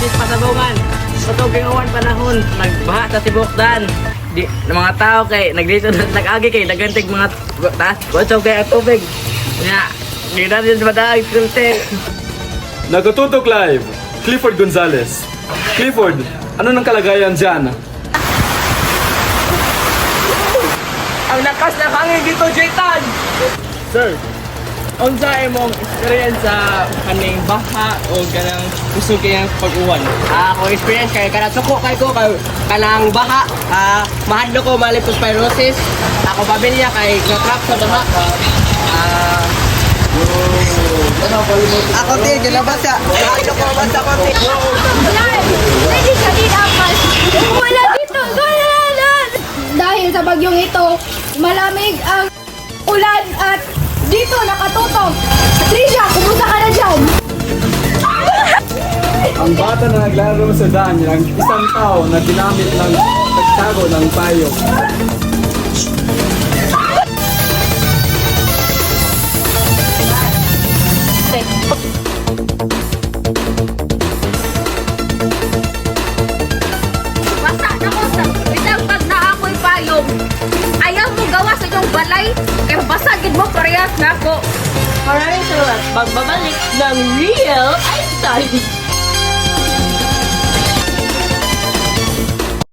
Rosis Pasabungan. Katong kingawan panahon, nagbaha sa Tibokdan. Di mga tao kay nagdito nag-agi kay nagantig mga taas. Watsaw kay ang tubig. Nya, di na din madaag filter. Nagatutok live, Clifford Gonzalez. Clifford, ano nang kalagayan dyan? Ang lakas ng hangin dito, Jaytan! Sir, unsa imong experience sa kaning baha o kanang kusog kayang pag-uwan? Ako experience kay kanang suko kay ko kay kanang baha, mahadlo ko leptospirosis. Ako pamilya kay na-trap sa baha. Ako din ginabas siya. Mahadlo ko basta ko. Ready ka din apas. Wala dito. Dahil sa bagyong ito, malamig ang ulan at dito nakatutok. Trisha, kumusta ka na dyan? Ang bata na naglaro sa daan ng isang tao na ginamit ng pagtago ng payo. Basta na ko sa bitang pag naako'y payong. Ayaw mo gawa sa iyong balay. Kaya basagin mo parehas na ako. Maraming salamat. Pagbabalik ng Real Einstein.